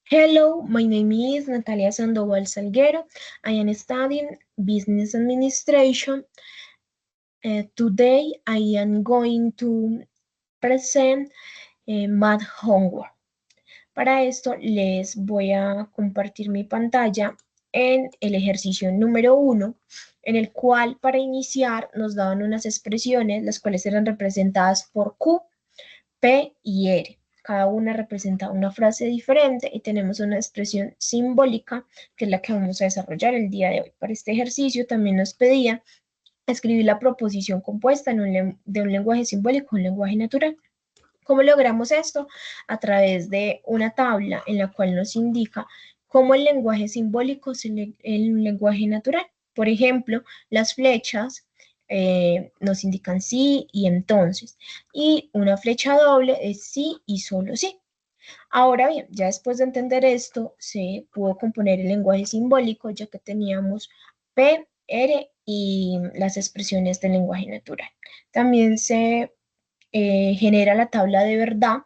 Hello, my name is Natalia Sandoval Salguero. I am studying Business Administration. Today I am going to present math homework. Para esto les voy a compartir mi pantalla en el ejercicio número 1, en el cual para iniciar nos daban unas expresiones, las cuales eran representadas por Q, P y R. Cada una representa una frase diferente y tenemos una expresión simbólica que es la que vamos a desarrollar el día de hoy. Para este ejercicio también nos pedía escribir la proposición compuesta de un lenguaje simbólico a un lenguaje natural. ¿Cómo logramos esto? A través de una tabla en la cual nos indica cómo el lenguaje simbólico es el lenguaje natural. Por ejemplo, las flechas nos indican sí y entonces. Y una flecha doble es sí y solo sí. Ahora bien, ya después de entender esto, se pudo componer el lenguaje simbólico, ya que teníamos P, R y las expresiones del lenguaje natural. También se genera la tabla de verdad,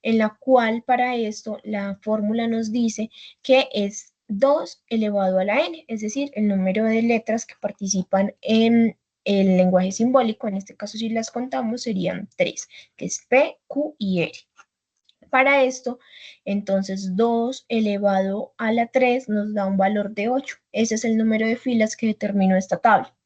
en la cual para esto la fórmula nos dice que es 2 elevado a la n, es decir, el número de letras que participan en el lenguaje simbólico. En este caso, si las contamos, serían 3, que es P, Q y R. Para esto, entonces 2 elevado a la 3 nos da un valor de 8. Ese es el número de filas que determinó esta tabla.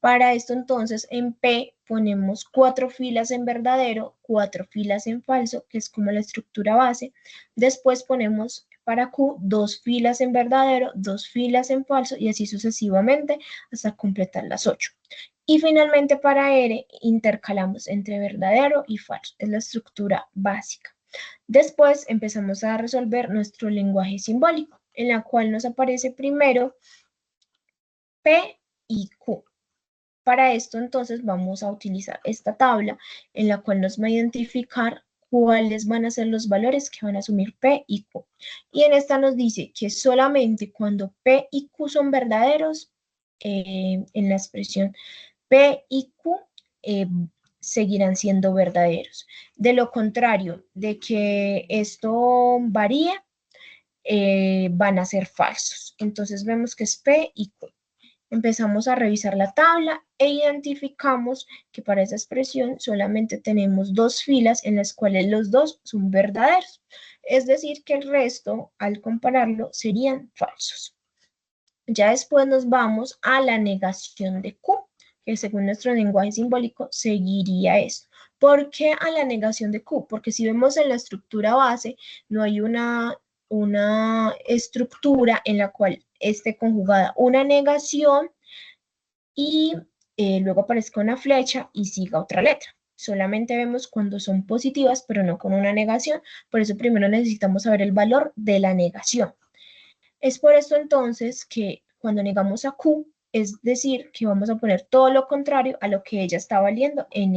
Para esto entonces en P ponemos 4 filas en verdadero, 4 filas en falso, que es como la estructura base. Después ponemos para Q 2 filas en verdadero, 2 filas en falso y así sucesivamente hasta completar las 8. Y finalmente para R intercalamos entre verdadero y falso. Es la estructura básica. Después empezamos a resolver nuestro lenguaje simbólico, en la cual nos aparece primero P y Q. Para esto entonces vamos a utilizar esta tabla en la cual nos va a identificar cuáles van a ser los valores que van a asumir P y Q. Y en esta nos dice que solamente cuando P y Q son verdaderos, en la expresión P y Q seguirán siendo verdaderos. De lo contrario, de que esto varíe, van a ser falsos. Entonces vemos que es P y Q. Empezamos a revisar la tabla e identificamos que para esa expresión solamente tenemos 2 filas en las cuales los dos son verdaderos. Es decir, que el resto, al compararlo, serían falsos. Ya después nos vamos a la negación de Q, que según nuestro lenguaje simbólico seguiría esto. ¿Por qué a la negación de Q? Porque si vemos en la estructura base, no hay una estructura en la cual esté conjugada una negación y luego aparezca una flecha y siga otra letra. Solamente vemos cuando son positivas, pero no con una negación. Por eso primero necesitamos saber el valor de la negación. Es por esto entonces que cuando negamos a Q, es decir, que vamos a poner todo lo contrario a lo que ella está valiendo en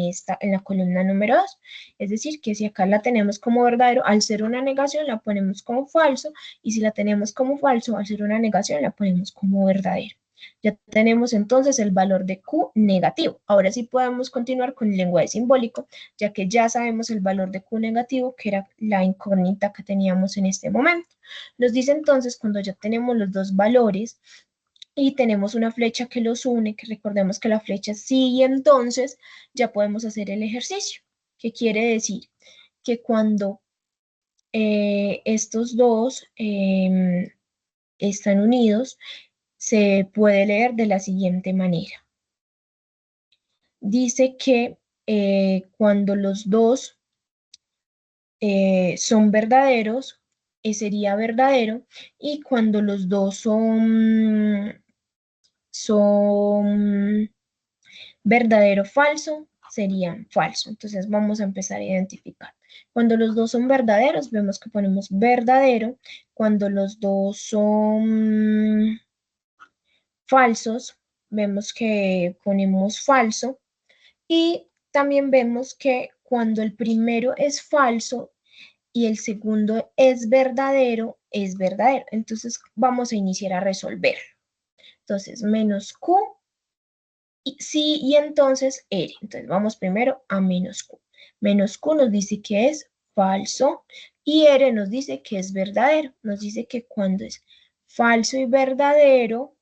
la columna número 2. Es decir, que si acá la tenemos como verdadero, al ser una negación la ponemos como falso, y si la tenemos como falso, al ser una negación la ponemos como verdadero. Ya tenemos entonces el valor de Q negativo. Ahora sí podemos continuar con el lenguaje simbólico, ya que ya sabemos el valor de Q negativo, que era la incógnita que teníamos en este momento. Nos dice entonces cuando ya tenemos los dos valores y tenemos una flecha que los une, que recordemos que la flecha es sí y entonces, ya podemos hacer el ejercicio. ¿Qué quiere decir? Que cuando estos dos están unidos, se puede leer de la siguiente manera. Dice que cuando los dos son verdaderos, sería verdadero, y cuando los dos son verdadero o falso, serían falso. Entonces vamos a empezar a identificar. Cuando los dos son verdaderos, vemos que ponemos verdadero. Cuando los dos son falsos, vemos que ponemos falso. Y también vemos que cuando el primero es falso y el segundo es verdadero. Entonces vamos a iniciar a resolver. Entonces, menos Q, y sí, y entonces R. Entonces vamos primero a menos Q. Menos Q nos dice que es falso, y R nos dice que es verdadero. Nos dice que cuando es falso y verdadero,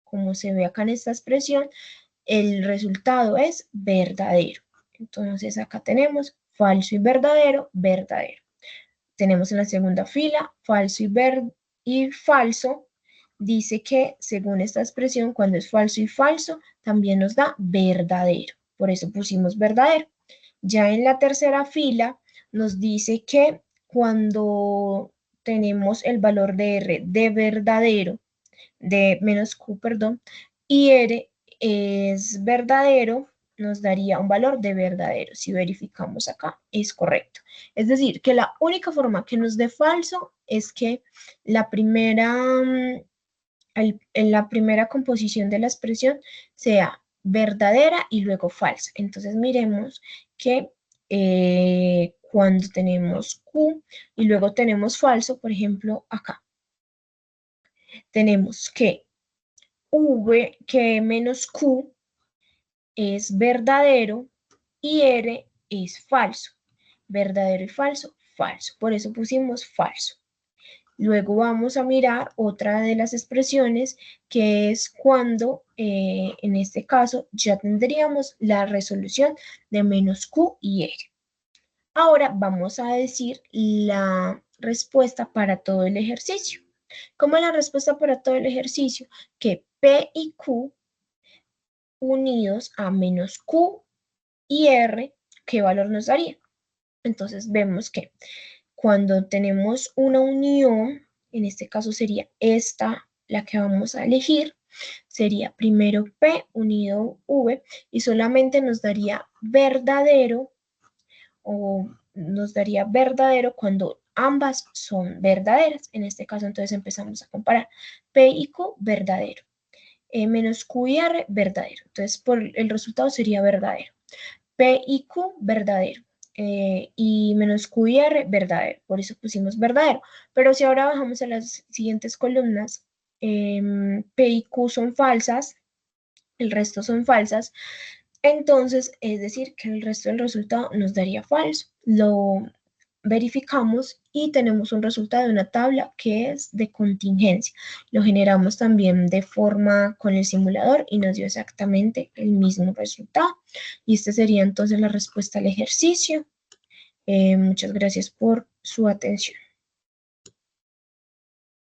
como se ve acá en esta expresión, el resultado es verdadero. Entonces acá tenemos falso y verdadero, verdadero. Tenemos en la segunda fila falso y falso. Dice que según esta expresión, cuando es falso y falso, también nos da verdadero. Por eso pusimos verdadero. Ya en la tercera fila nos dice que cuando tenemos el valor de R de verdadero, de menos Q, perdón, y R es verdadero, nos daría un valor de verdadero. Si verificamos acá, es correcto. Es decir, que la única forma que nos dé falso es que la primera, en la primera composición de la expresión sea verdadera y luego falsa. Entonces miremos que cuando tenemos Q y luego tenemos falso, por ejemplo, acá, tenemos que que menos Q es verdadero y R es falso. Verdadero y falso, falso. Por eso pusimos falso. Luego vamos a mirar otra de las expresiones, que es cuando, en este caso, ya tendríamos la resolución de menos Q y R. Ahora vamos a decir la respuesta para todo el ejercicio. ¿Cómo es la respuesta para todo el ejercicio? Que P y Q unidos a menos Q y R, ¿qué valor nos daría? Entonces vemos que cuando tenemos una unión, en este caso sería esta la que vamos a elegir, sería primero P unido V y solamente nos daría verdadero o nos daría verdadero cuando ambas son verdaderas. En este caso entonces empezamos a comparar P y Q verdadero. Menos Q y R verdadero. Entonces el resultado sería verdadero. P y Q verdadero. Y menos Q y R verdadero. Por eso pusimos verdadero. Pero si ahora bajamos a las siguientes columnas, P y Q son falsas, el resto son falsas, entonces es decir que el resto del resultado nos daría falso. Lo verificamos y tenemos un resultado de una tabla que es de contingencia. Lo generamos también de forma con el simulador y nos dio exactamente el mismo resultado. Y esta sería entonces la respuesta al ejercicio. Muchas gracias por su atención.